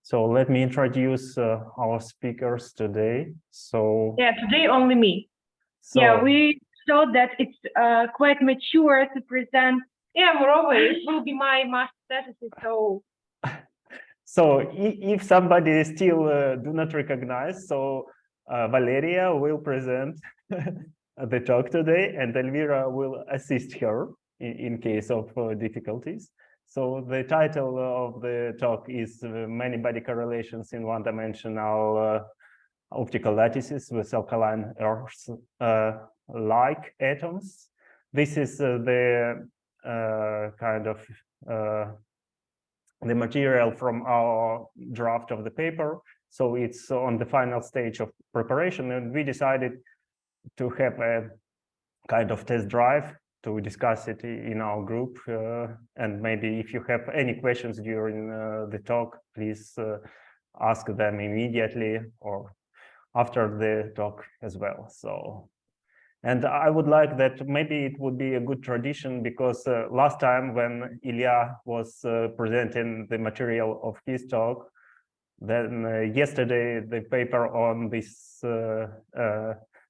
So let me introduce our speakers today. So yeah, today only me. So, yeah, we thought that it's quite mature to present. Yeah, moreover, it will be my master thesis. So if somebody still do not recognize, so Valeria will present the talk today, and Elvira will assist her in case of difficulties. So the title of the talk is Many Body Correlations in One-Dimensional Optical Lattices with Alkaline-earth like atoms. This is the kind of the material from our draft of the paper. So it's on the final stage of preparation, and we decided to have a kind of test drive to discuss it in our group. And maybe if you have any questions during the talk, please ask them immediately or after the talk as well. So, and I would like that maybe it would be a good tradition, because last time when Ilya was presenting the material of his talk, then yesterday the paper on this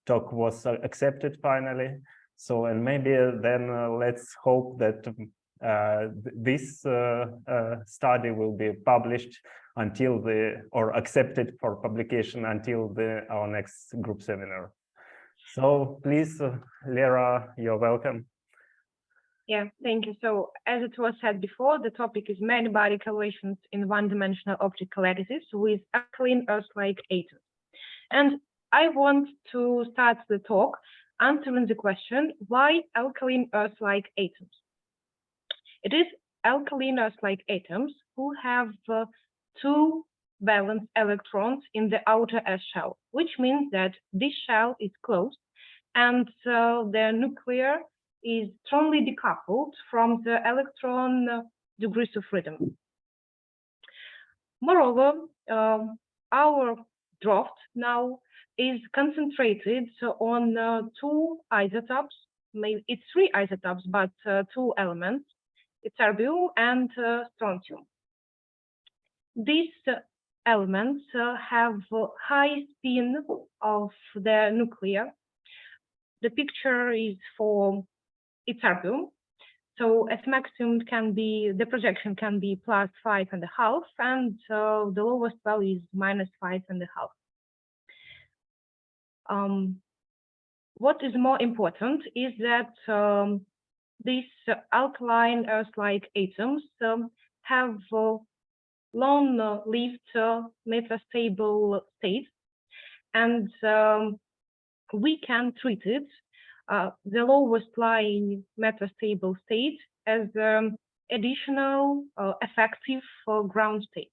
talk was accepted finally. So, and maybe then let's hope that this study will be published until or accepted for publication until our next group seminar. So please, Lera, you're welcome. Yeah, thank you. So as it was said before, the topic is many body correlations in one-dimensional optical lattices with alkaline-earth-like atoms. And I want to start the talk answering the question, why alkaline earth-like atoms? It is alkaline earth-like atoms who have two valence electrons in the outer S shell, which means that this shell is closed and the nuclear is strongly decoupled from the electron degrees of freedom. Moreover, our draft now is concentrated on two isotopes. Maybe it's three isotopes, but two elements, ytterbium and strontium. These elements have high spin of the nuclear. The picture is for ytterbium. So at maximum the projection can be plus 5.5, and the lowest value is minus 5.5. What is more important is that these alkaline earth-like atoms have long-lived metastable state, and we can treat it, the lowest lying metastable state, as additional effective ground state.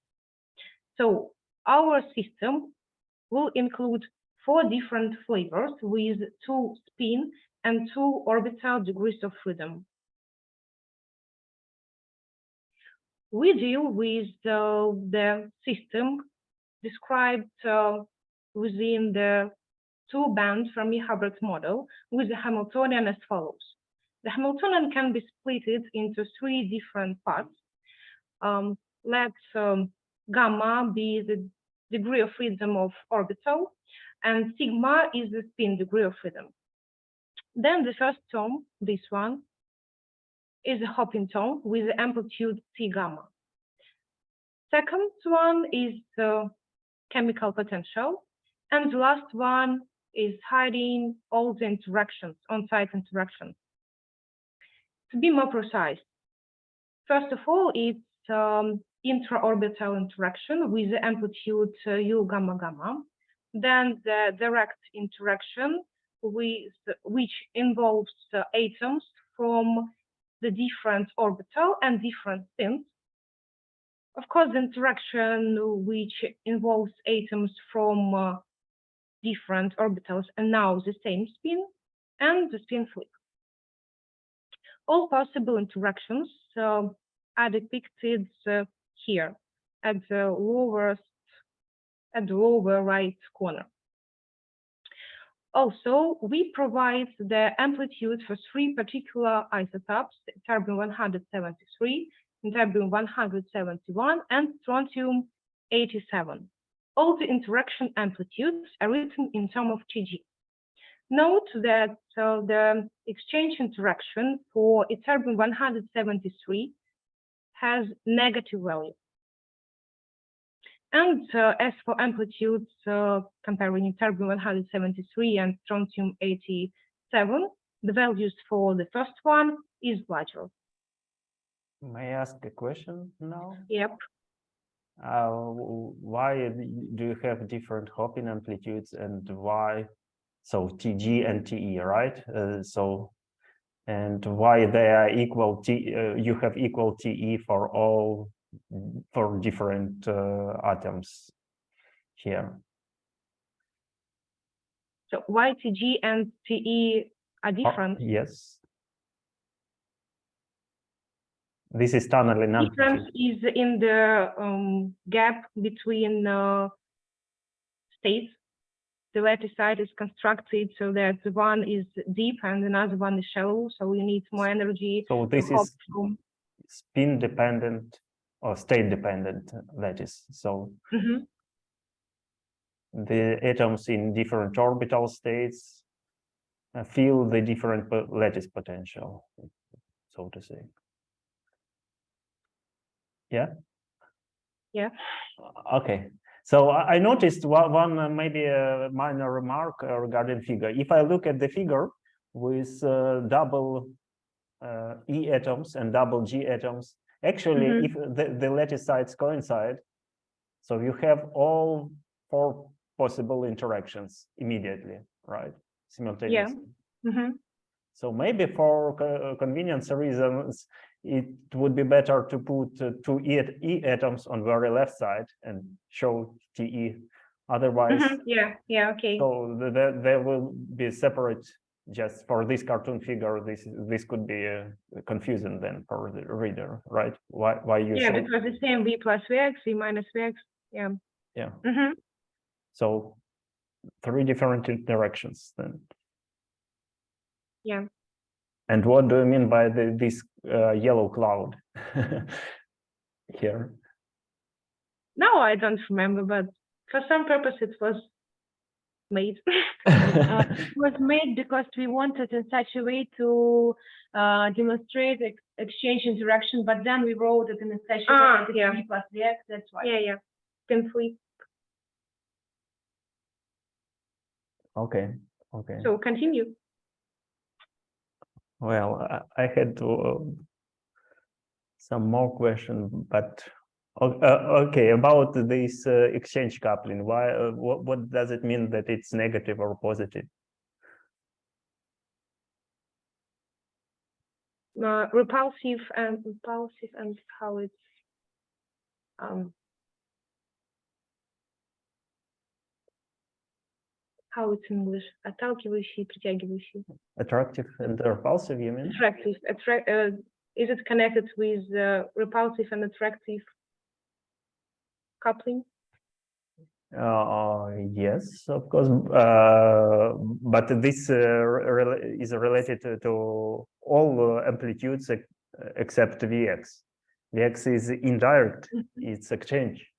So our system will include 4 different flavors with 2 spin and 2 orbital degrees of freedom. We deal with the system described within the 2-band Fermi-Hubbard model with the Hamiltonian as follows. The Hamiltonian can be split into 3 different parts. Let gamma be the degree of freedom of orbital, and sigma is the spin degree of freedom. Then the first term, this one, is a hopping term with the amplitude T gamma. Second one is the chemical potential, and the last one is hiding all the interactions, on-site interactions. To be more precise, first of all, it's intra-orbital interaction with the amplitude U gamma gamma. Then the direct interaction which involves atoms from the different orbital and different spins. Of course, the interaction which involves atoms from different orbitals and now the same spin, and the spin flip. All possible interactions are depicted here at the lower right corner. Also, we provide the amplitude for 3 particular isotopes, ytterbium-173, ytterbium-171, and strontium-87. All the interaction amplitudes are written in terms of TG. Note that the exchange interaction for ytterbium-173 has negative value. And as for amplitudes comparing ytterbium-173 and strontium-87, the values for the first one is larger. May I ask a question now? Yep. Why do you have different hopping amplitudes, and why? So TG and TE, right? And why they are equal? You have equal TE for all, for different atoms here. So why TG and TE are different? Yes. This is tunneling amplitude. Difference is in the gap between states. The lattice side is constructed so that one is deep and another one is shallow, so you need more energy. So this is spin dependent or state dependent lattice. So the atoms in different orbital states feel the different lattice potential, so to say. Yeah. Yeah. Okay. So I noticed one maybe a minor remark regarding figure. If I look at the figure with double E atoms and double G atoms, actually, if the lattice sides coincide, so you have all 4 possible interactions immediately, right? Simultaneously. Yeah. So maybe for convenience reasons, it would be better to put 2 E atoms on very left side and show TE. Otherwise, yeah, okay. So they will be separate. Just for this cartoon figure, this could be confusing then for the reader, right? Why you? Yeah, because the same V plus Vx, V minus Vx. Yeah. Yeah. So 3 different interactions then. Yeah. And what do you mean by this yellow cloud here? No, I don't remember, but for some purpose it was made. It was made because we wanted in such a way to demonstrate exchange interaction, but then we wrote it in a such a way that V plus Vx, that's why. Yeah, can flip. Okay. So continue. Well, I had some more questions, but okay, about this exchange coupling. Why? What does it mean that it's negative or positive? Repulsive and how it's how it's in English? Отталкивающий, притягивающий. Attractive and repulsive, you mean? Attractive. Is it connected with repulsive and attractive coupling? Yes, of course. But this is related to all amplitudes except Vx. Vx is indirect, it's exchange,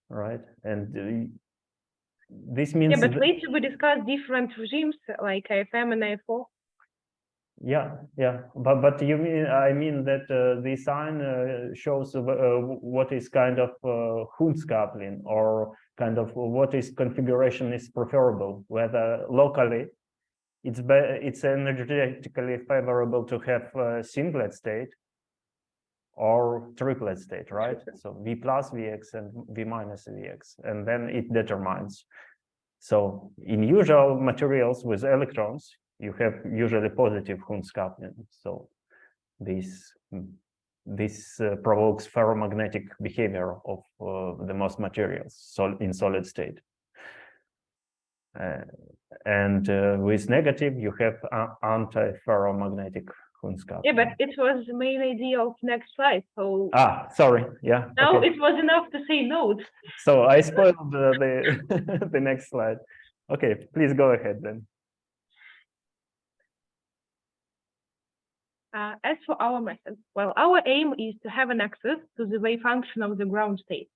right? And this means. Yeah, but later we discussed different regimes like AFM and AFO. Yeah, but you mean, I mean that the sign shows what is kind of Hund's coupling, or kind of what is configuration is preferable, whether locally it's energetically favorable to have a singlet state or triplet state, right? So V plus Vx and V minus Vx, and then it determines. So in usual materials with electrons, you have usually positive Hund's coupling. So this provokes ferromagnetic behavior of the most materials in solid state. And with negative, you have anti-ferromagnetic Hund's coupling. Yeah, but it was the main idea of next slide. So sorry, yeah. Now okay. It was enough to say note. So I spoiled the next slide. Okay, please go ahead then. As for our method, well, our aim is to have an access to the wave function of the ground state.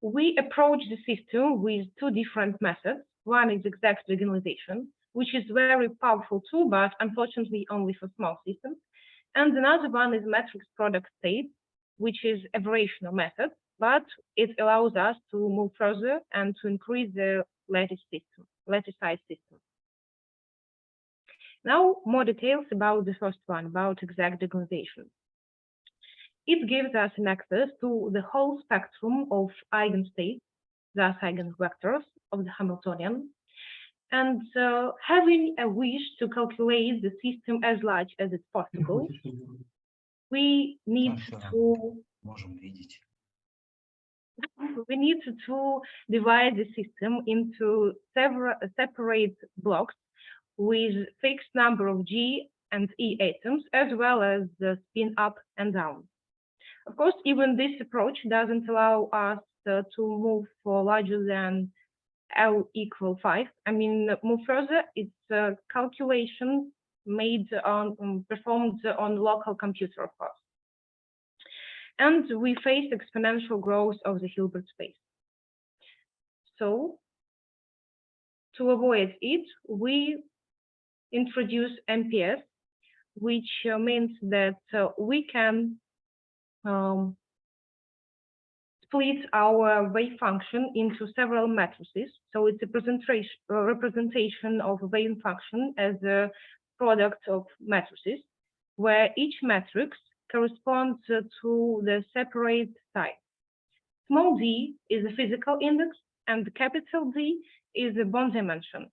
We approach the system with two different methods. One is exact diagonalization, which is a very powerful tool, but unfortunately only for small systems. And another one is matrix product state, which is a variational method, but it allows us to move further and to increase the lattice size system. Now, more details about the first one, about exact diagonalization. It gives us an access to the whole spectrum of eigenstates, thus eigenvectors of the Hamiltonian, and having a wish to calculate the system as large as it's possible, we need to divide the system into several separate blocks with fixed number of G and E atoms, as well as the spin up and down. Of course, even this approach doesn't allow us to move for larger than L equal 5. I mean, move further, it's a calculation made on, performed on local computer, of course. And we face exponential growth of the Hilbert space. So, to avoid it, we introduce MPS, which means that we can split our wave function into several matrices. So it's a representation of a wave function as a product of matrices, where each matrix corresponds to the separate type. Small d is a physical index, and capital D is a bond dimension.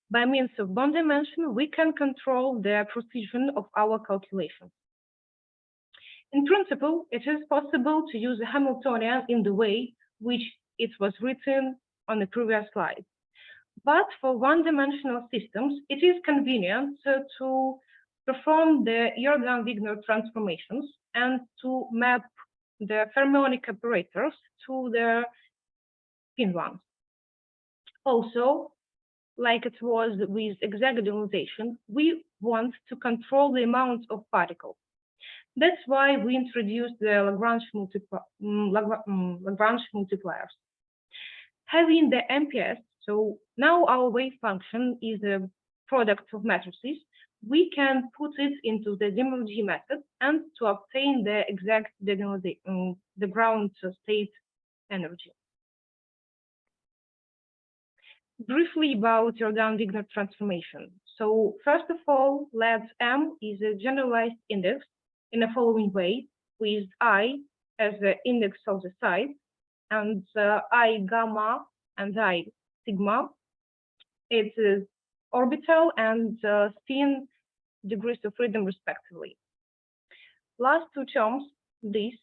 By means of bond dimension, we can control the precision of our calculations. In principle, it is possible to use the Hamiltonian in the way which it was written on the previous slide. But for one-dimensional systems, it is convenient to perform the Jordan-Wigner transformations and to map the fermionic operators to the spin ones. Also, like it was with exact diagonalization, we want to control the amount of particles. That's why we introduced the Lagrange multipliers. Having the MPS, so now our wave function is a product of matrices, we can put it into the de Morgy method and to obtain the exact diagonalization, the ground state energy. Briefly about Jordan-Wigner transformation. So first of all, let M is a generalized index in the following way, with I as the index of the size, and I gamma and I sigma. It is orbital and spin degrees of freedom respectively. Last two terms, this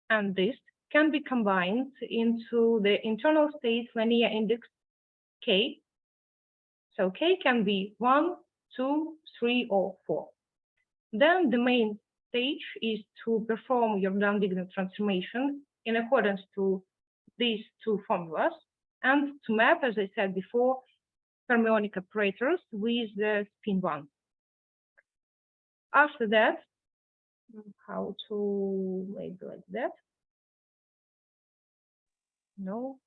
and this, can be combined into the internal state linear index K. So K can be 1, 2, 3, or 4. Then the main stage is to perform Jordan-Wigner transformation in accordance to these two formulas and to map, as I said before, fermionic operators with the spin one. After that, how to make like that? No,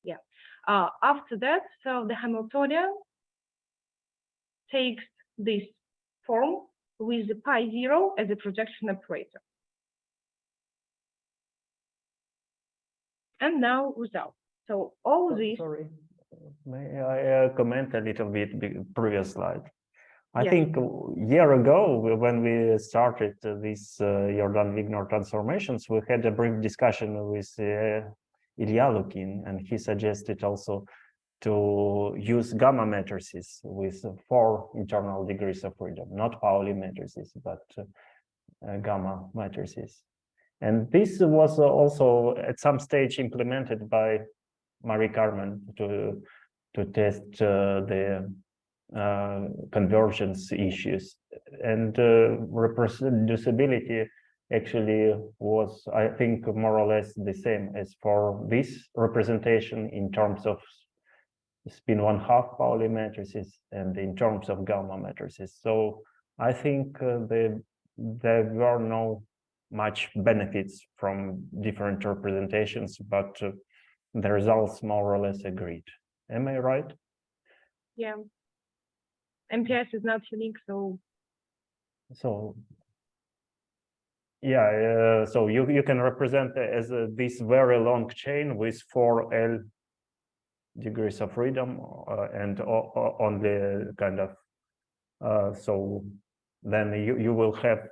yeah. After that, so the Hamiltonian takes this form with the pi 0 as a projection operator. And now result. So all this. Sorry, may I comment a little bit the previous slide? I think a year ago, when we started these Jordan-Wigner transformations, we had a brief discussion with Ilya Lukin, and he suggested also to use gamma matrices with 4 internal degrees of freedom, not Pauli matrices, but gamma matrices. And this was also at some stage implemented by Marie-Carmen to test the convergence issues. And reproducibility actually was, I think, more or less the same as for this representation in terms of spin 1/2 Pauli matrices and in terms of gamma matrices. So I think there were no much benefits from different representations, but the results more or less agreed. Am I right? Yeah. MPS is not unique, so yeah, so you can represent as this very long chain with 4L degrees of freedom and only kind of so then you will have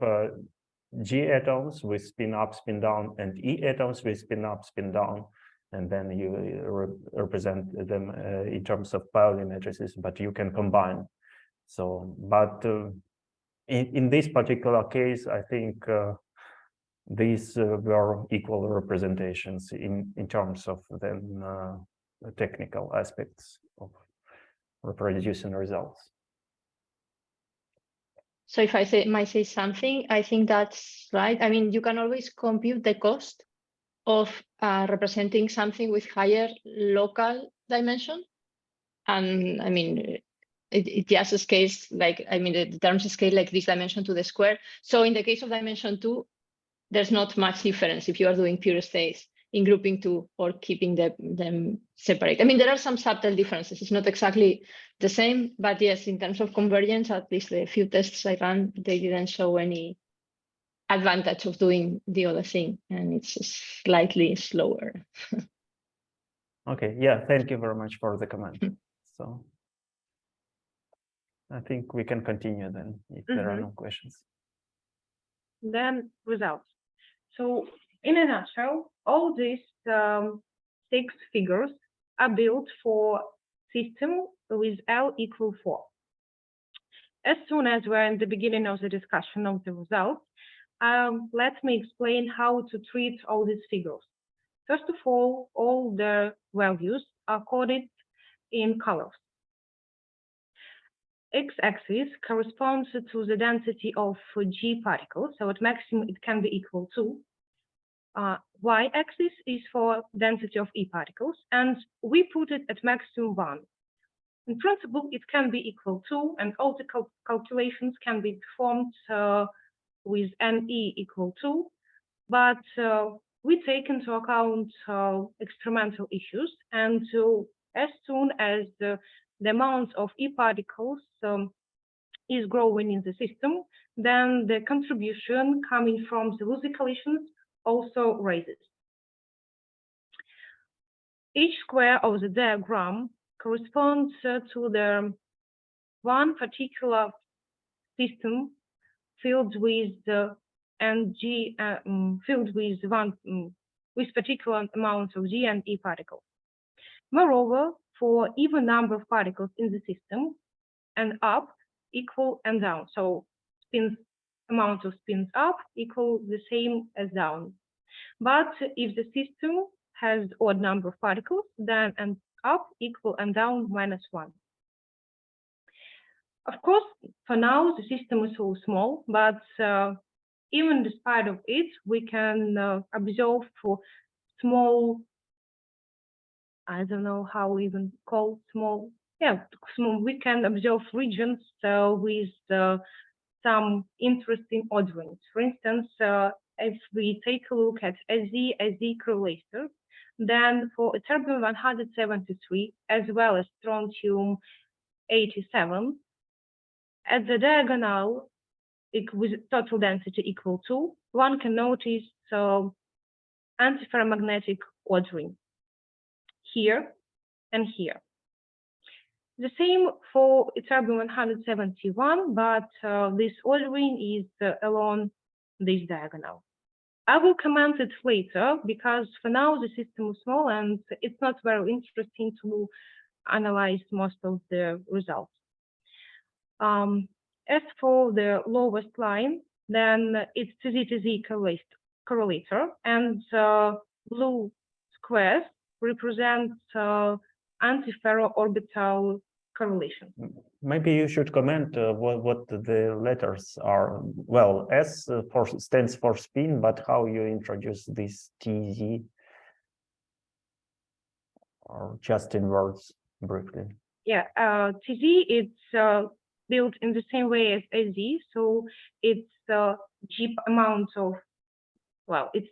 G atoms with spin up, spin down, and E atoms with spin up, spin down, and then you represent them in terms of Pauli matrices, but you can combine. So, but in this particular case, I think these were equal representations in terms of the technical aspects of reproducing results. So if I might say something, I think that's right. I mean, you can always compute the cost of representing something with higher local dimension. And I mean, it just scales like, I mean, the terms scale like this dimension to the square. So in the case of dimension 2, there's not much difference if you are doing pure states in grouping 2 or keeping them separate. I mean, there are some subtle differences. It's not exactly the same, but yes, in terms of convergence, at least the few tests I ran, they didn't show any advantage of doing the other thing, and it's slightly slower. Okay, yeah, thank you very much for the comment. So I think we can continue then if there are no questions. Then results. So in a nutshell, all these 6 figures are built for system with L equal 4. As soon as we're in the beginning of the discussion of the results, let me explain how to treat all these figures. First of all the values are coded in colors. X-axis corresponds to the density of G particles, so at maximum it can be equal to. Y-axis is for density of E particles, and we put it at maximum 1. In principle, it can be equal to, and all the calculations can be performed with NE equal to, but we take into account experimental issues, and as soon as the amount of E particles is growing in the system, then the contribution coming from the lossy collisions also raises. Each square of the diagram corresponds to the one particular system filled with G filled with with particular amounts of G and E particles. Moreover, for even number of particles in the system, and up equal and down. So spins, amount of spins up equal the same as down. But if the system has odd number of particles, then and up equal and down -1. Of course, for now the system is so small, but even despite of it, we can observe for small, I don't know how we even call small, yeah, small. We can observe regions with some interesting orderings. For instance, if we take a look at SZ correlator, then for terbium-173 as well as strontium-87, at the diagonal with total density equal to, one can notice antiferromagnetic ordering here and here. The same for terbium-171, but this ordering is along this diagonal. I will comment it later because for now the system is small and it's not very interesting to analyze most of the results. As for the lowest line, then it's TZ-TZ correlator, and blue squares represent antiferro-orbital correlation. Maybe you should comment what the letters are. Well, S stands for spin, but how you introduce this TZ, or just in words briefly? Yeah, TZ it's built in the same way as Z. So it's G amount of, well, it's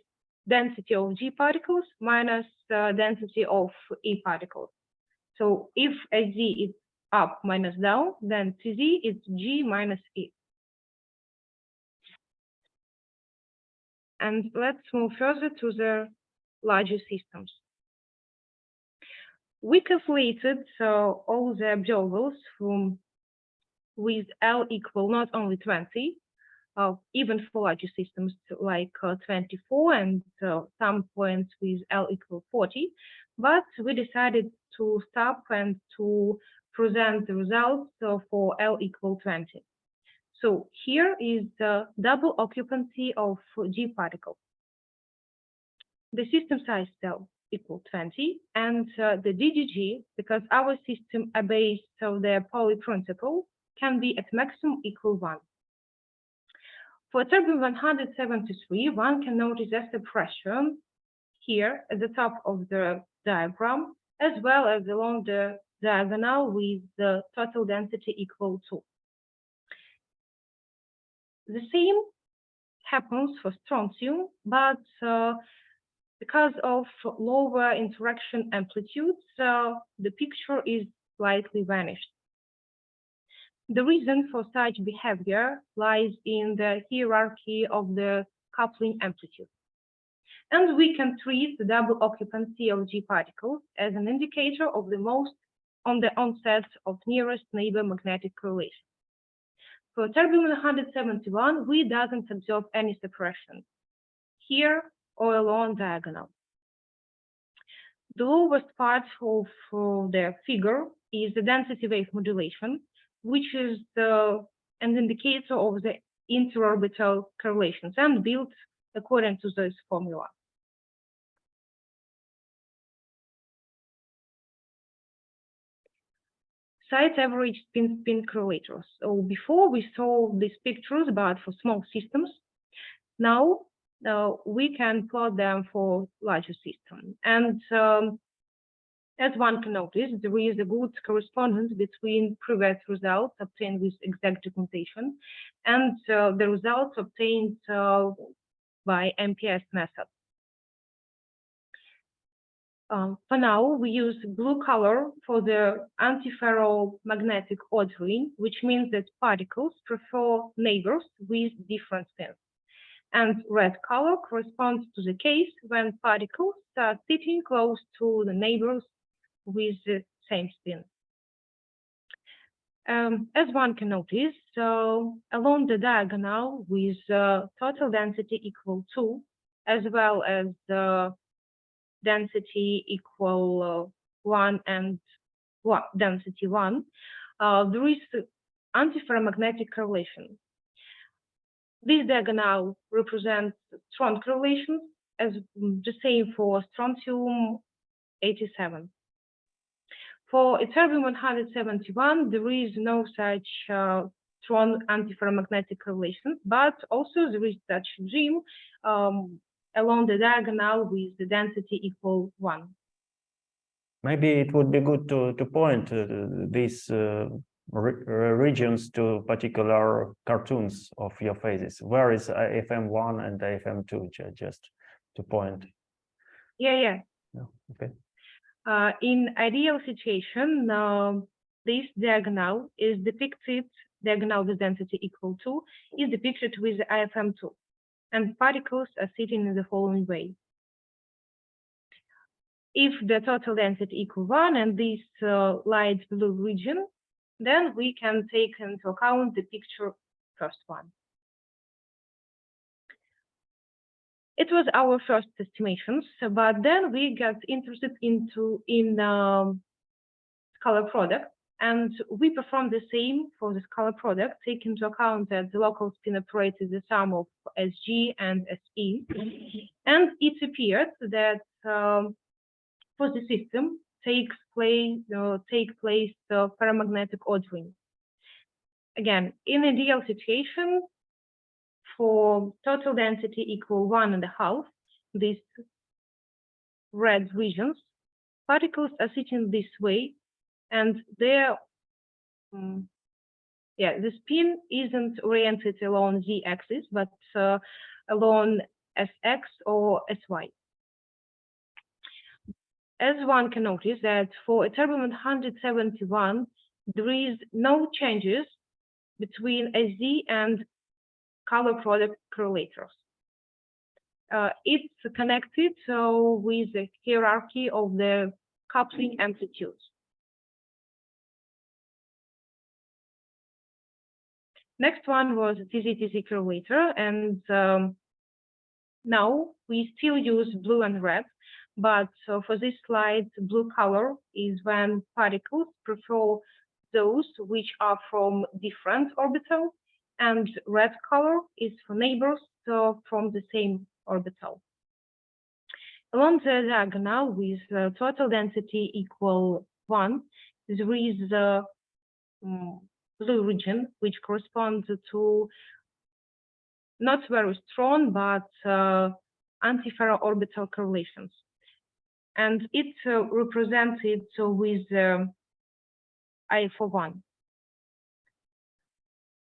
density of G particles minus density of E particles. So if Z is up minus down, then TZ is G minus E. And let's move further to the larger systems. We calculated all the observables with L equal not only 20, even for larger systems like 24 and some points with L equal 40, but we decided to stop and to present the results for L equal 20. So here is the double occupancy of G particles. The system size L equal 20, and the DGG, because our system obeys the Pauli principle, can be at maximum equal 1. For turbine 173, one can notice a suppression here at the top of the diagram, as well as along the diagonal with the total density equal to. The same happens for strontium, but because of lower interaction amplitudes, the picture is slightly vanished. The reason for such behavior lies in the hierarchy of the coupling amplitude. And we can treat the double occupancy of G particles as an indicator of the most on the onset of nearest neighbor magnetic correlation. For turbine 171, we doesn't observe any suppression here or along diagonal. The lowest part of the figure is the density wave modulation, which is an indicator of the interorbital correlations and built according to this formula. Site average spin-spin correlators. So before we saw these pictures, but for small systems, now we can plot them for larger systems. And as one can notice, there is a good correspondence between previous results obtained with exact documentation and the results obtained by MPS method. For now, we use blue color for the antiferromagnetic ordering, which means that particles prefer neighbors with different spins. And red color corresponds to the case when particles are sitting close to the neighbors with the same spin. As one can notice, along the diagonal with total density equal 2, as well as the density equal 1 and density 1, there is antiferromagnetic correlation. This diagonal represents strong correlations, as the same for strontium 87. For ytterbium 171, there is no such strong antiferromagnetic correlation, but also there is such regime along the diagonal with the density equal 1. Maybe it would be good to point these regions to particular cartoons of your phases. Where is AFM1 and AFM2, just to point? Yeah. Okay. In ideal situation, this diagonal is depicted, diagonal with density equal 2, is depicted with the IFM2, and particles are sitting in the following way. If the total density equal 1 and this light blue region, then we can take into account the picture first one. It was our first estimations, but then we got interested in scalar product, and we performed the same for the scalar product, taking into account that the local spin operator is the sum of SG and SE, and it appeared that for the system take place paramagnetic ordering. Again, in ideal situation, for total density equal 1.5, these red regions, particles are sitting this way, and their yeah, the spin isn't oriented along the axis, but along SX or SY. As one can notice that for a turbulent 171, there is no changes between SZ and color product correlators. It's connected with the hierarchy of the coupling amplitudes. Next one was TZ-TZ correlator, and now we still use blue and red, but for this slide, blue color is when particles prefer those which are from different orbitals, and red color is for neighbors from the same orbital. Along the diagonal with total density equal 1, there is the blue region, which corresponds to not very strong, but antiferroorbital correlations. And it's represented with IFO1.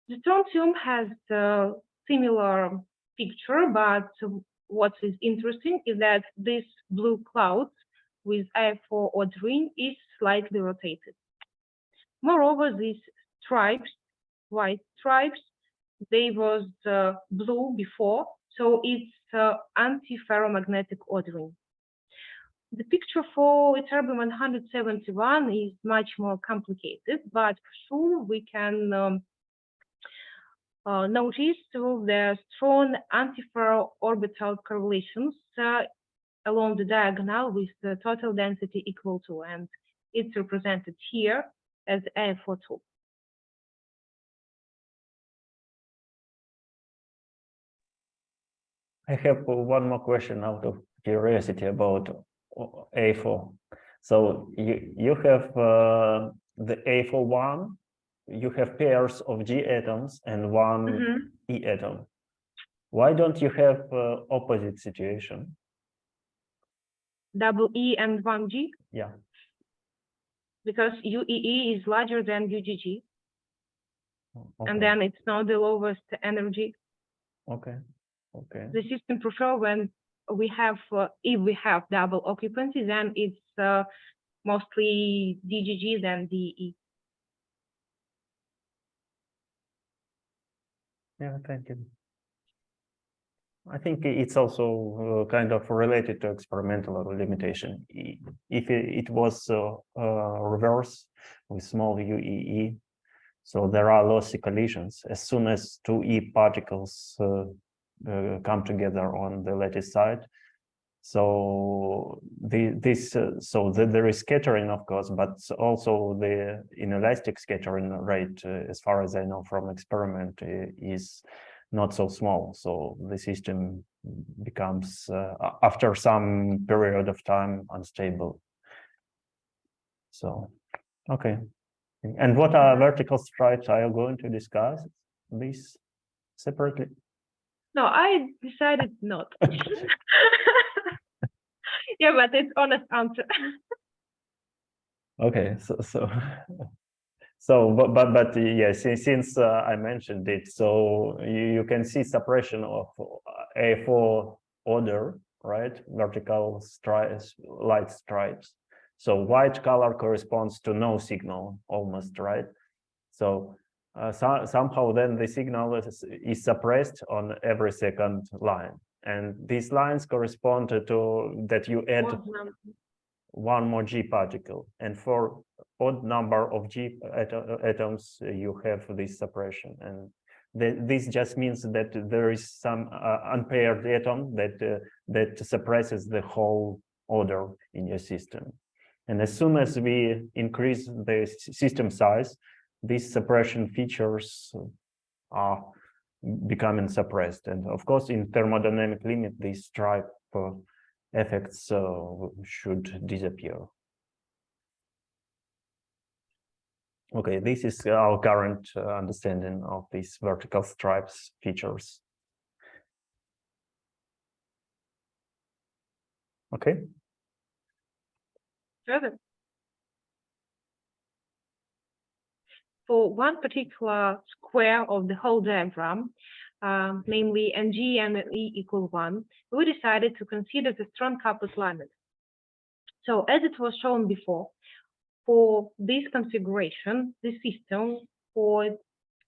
The strontium has a similar picture, but what is interesting is that this blue cloud with IFO ordering is slightly rotated. Moreover, these stripes, white stripes, they was blue before, so it's anti-ferromagnetic ordering. The picture for ytterbium 171 is much more complicated, but for sure we can notice the strong antiferroorbital correlations along the diagonal with the total density equal to, and it's represented here as AFO2. I have one more question out of curiosity about AFO. So you have the AFO1, you have pairs of G atoms and one E atom. Why don't you have opposite situation? Double E and one G? Yeah. Because UEE is larger than UGG. Okay. And then it's not the lowest energy. Okay. Okay. The system prefer when we have, if we have double occupancy, then it's mostly DGG than DE. Yeah, thank you. I think it's also kind of related to experimental limitation. If it was reverse with small UEE, so there are lossy collisions. As soon as two E particles come together on the lattice side, so there is scattering, of course, but also the inelastic scattering rate, as far as I know from experiment, is not so small. So the system becomes, after some period of time, unstable. So, okay. And what are vertical stripes? Are you going to discuss this separately? No, I decided not. Yeah, but it's honest answer. Okay, but yes, since I mentioned it, so you can see suppression of A4 order, right? Vertical stripes, light stripes. So white color corresponds to no signal, almost, right? So somehow then the signal is suppressed on every second line, and these lines correspond to that you add one more G particle, and for odd number of G atoms you have this suppression, and this just means that there is some unpaired atom that suppresses the whole order in your system. And as soon as we increase the system size, these suppression features are becoming suppressed. And of course, in thermodynamic limit, these stripe effects should disappear. Okay, this is our current understanding of these vertical stripes features. Okay. Further. for one particular square of the whole diagram, namely Ng and E equal 1, we decided to consider the strong coupled limit. So as it was shown before, for this configuration, the system for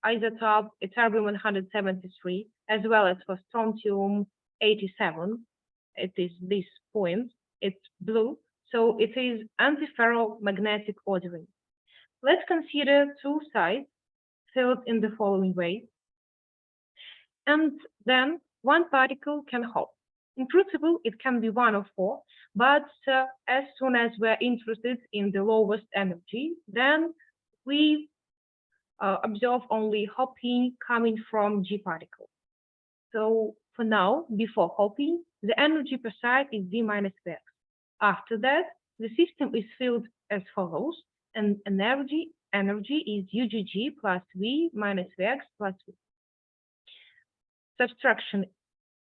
isotope ytterbium-173, as well as for strontium-87, it is this point, it's blue, so it is antiferromagnetic ordering. Let's consider two sides filled in the following way. And then one particle can hop. In principle, it can be one of four, but as soon as we're interested in the lowest energy, then we observe only hopping coming from G particle. So for now, before hopping, the energy per side is V minus Vx. After that, the system is filled as follows, and energy is UGG plus V minus Vx plus V. Subtraction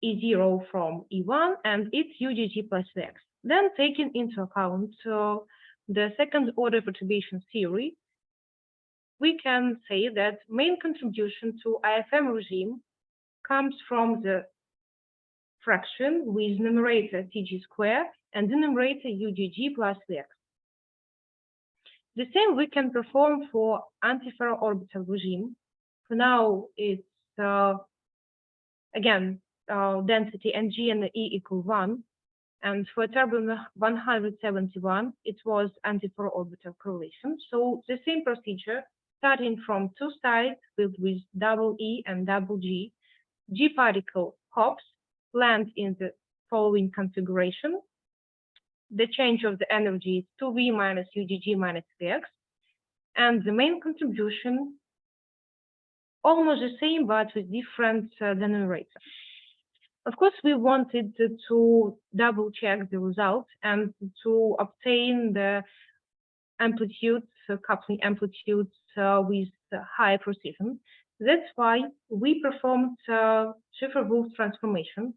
E0 from E1, and it's UGG plus Vx. Then taking into account the second order perturbation theory, we can say that main contribution to IFM regime comes from the fraction with numerator Tg square and denominator UGG plus Vx. The same we can perform for antiferroorbital regime. For now, it's again density Ng and E equal 1, and for ytterbium-171, it was antiferroorbital correlation. So the same procedure, starting from two sides filled with double E and double G, G particle hops, lands in the following configuration. The change of the energy is 2V minus UGG minus Vx, and the main contribution almost the same, but with different denominator. Of course, we wanted to double check the result and to obtain the amplitudes, coupling amplitudes with high precision. That's why we performed Schiffer-Wolff transformation.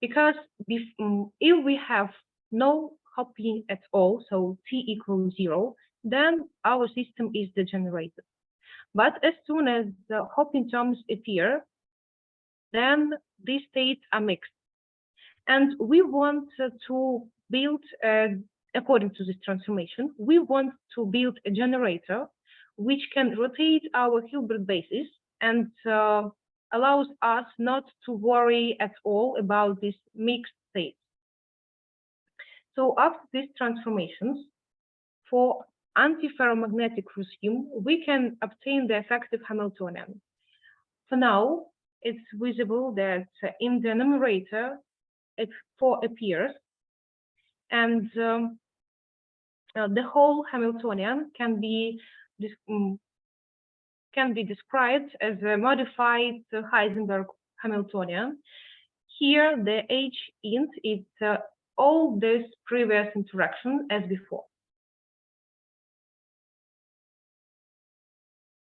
Because if we have no hopping at all, so T equals 0, then our system is degenerated. But as soon as the hopping terms appear, then these states are mixed. And we want to build, according to this transformation, we want to build a generator which can rotate our Hilbert basis and allows us not to worry at all about these mixed states. So after these transformations, for antiferromagnetic regime, we can obtain the effective Hamiltonian. For now, it's visible that in the numerator, it 4 appears, and the whole Hamiltonian can be described as a modified Heisenberg Hamiltonian. Here, the H int is all this previous interaction as before.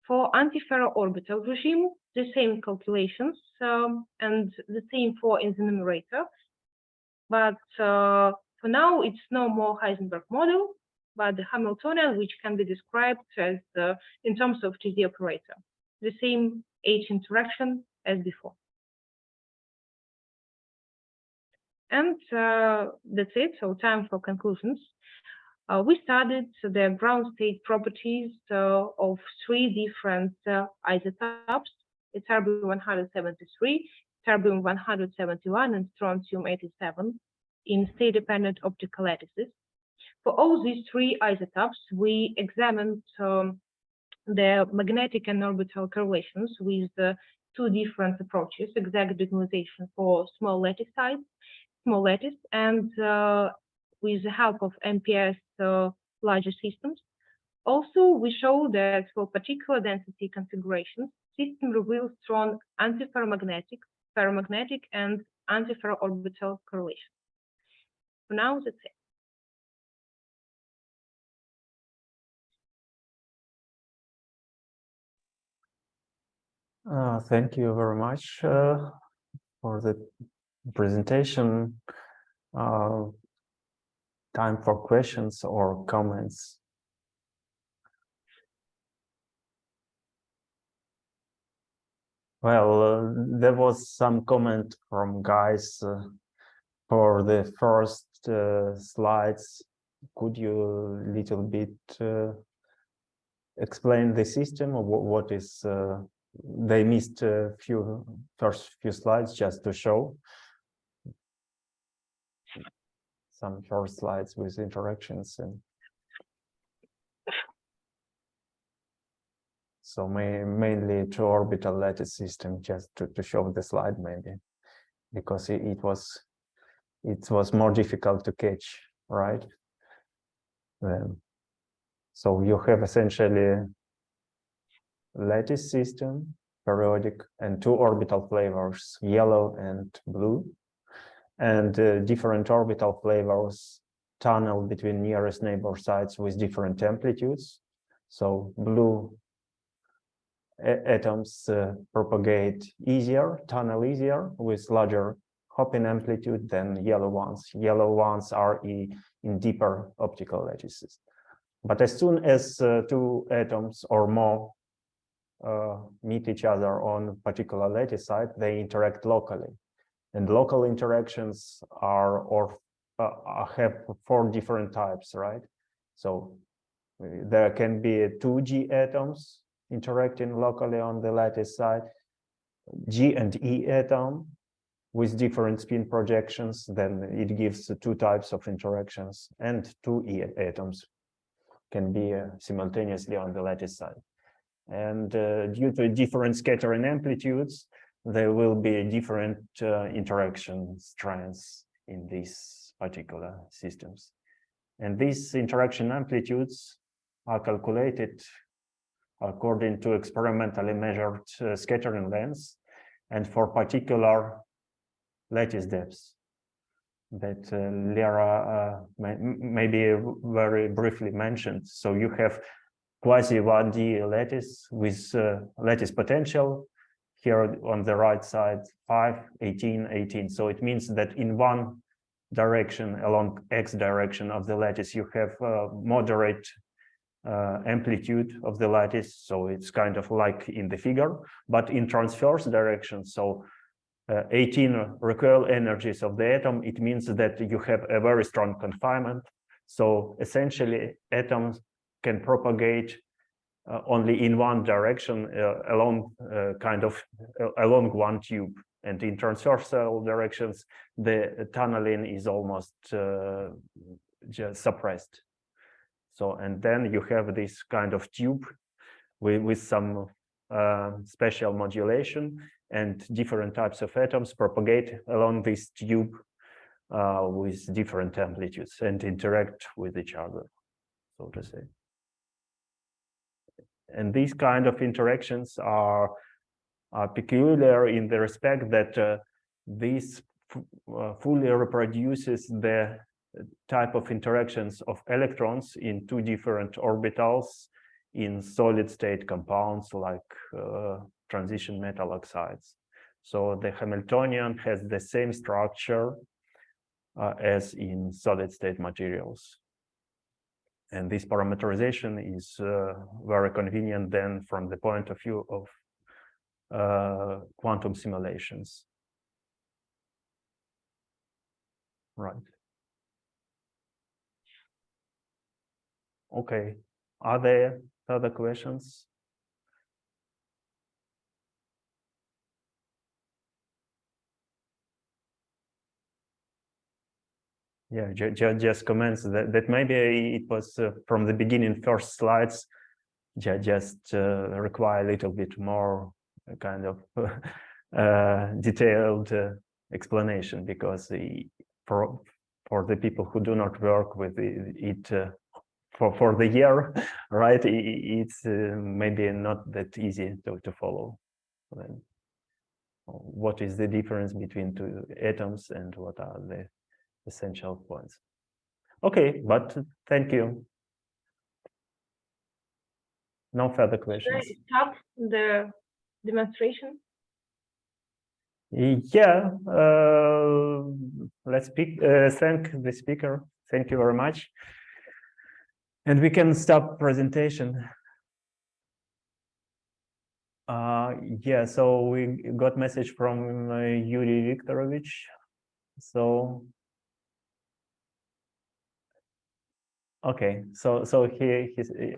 For antiferroorbital regime, the same calculations and the same for in the numerator, but for now it's no more Heisenberg model, but the Hamiltonian, which can be described as in terms of TZ operator, the same H interaction as before. And that's it. So time for conclusions. We studied the ground state properties of 3 different isotopes: ytterbium-173, ytterbium-171, and strontium-87 in state-dependent optical lattices. For all these 3 isotopes, we examined the magnetic and orbital correlations with 2 different approaches: exact diagonalization for small lattice size, and with the help of MPS larger systems. Also, we show that for particular density configurations, system reveals strong antiferromagnetic, ferromagnetic, and antiferroorbital correlation. For now, that's it. Thank you very much for the presentation. Time for questions or comments. Well, there was some comment from guys for the first slides. Could you a little bit explain the system, or what is? They missed first few slides just to show some first slides with interactions, and so mainly to orbital lattice system, just to show the slide maybe, because it was more difficult to catch, right? So you have essentially lattice system, periodic, and two orbital flavors, yellow and blue, and different orbital flavors tunnel between nearest neighbor sites with different amplitudes. So blue atoms propagate easier, tunnel easier with larger hopping amplitude than yellow ones. Yellow ones are in deeper optical lattices. But as soon as two atoms or more meet each other on particular lattice site, they interact locally. And local interactions have 4 different types, right? So there can be 2 G atoms interacting locally on the lattice side, G and E atom with different spin projections, then it gives 2 types of interactions, and 2 E atoms can be simultaneously on the lattice side. And due to different scattering amplitudes, there will be different interaction strengths in these particular systems. And these interaction amplitudes are calculated according to experimentally measured scattering lengths and for particular lattice depths that Lera maybe very briefly mentioned. So you have quasi 1D lattice with lattice potential here on the right side, 5, 18, 18. So it means that in one direction, along X direction of the lattice, you have moderate amplitude of the lattice. So it's kind of like in the figure, but in transverse direction, so 18 recoil energies of the atom, it means that you have a very strong confinement. So essentially atoms can propagate only in one direction along along one tube, and in transversal directions the tunneling is almost just suppressed. So, and then you have this kind of tube with some special modulation, and different types of atoms propagate along this tube with different amplitudes and interact with each other, so to say. And these kind of interactions are peculiar in the respect that this fully reproduces the type of interactions of electrons in 2 different orbitals in solid state compounds like transition metal oxides. So the Hamiltonian has the same structure as in solid state materials. And this parameterization is very convenient then from the point of view of quantum simulations. Right. Okay. Are there further questions? Yeah, just comments that maybe it was from the beginning first slides, just require a little bit more kind of detailed explanation, because for the people who do not work with it for the year, right, it's maybe not that easy to follow. Then, what is the difference between 2 atoms and what are the essential points? Okay, but thank you. No further questions. Should I stop the demonstration? Yeah, let's thank the speaker. Thank you very much. And we can stop presentation. Yeah, so we got message from Yuri Viktorovich. So okay, so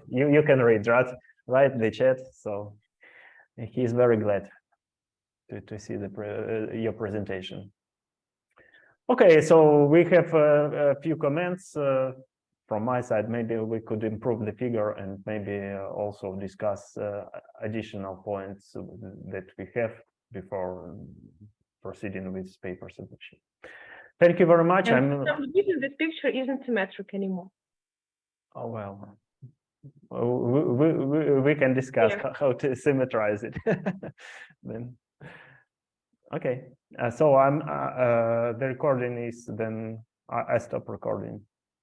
you can read, right the chat. So he's very glad to see your presentation. Okay, so we have a few comments from my side. Maybe we could improve the figure and maybe also discuss additional points that we have before proceeding with paper submission. Thank you very much. This picture isn't symmetric anymore. Oh, well, we can discuss how to symmetrize it. Then, okay. So I'm the recording is then I stop recording.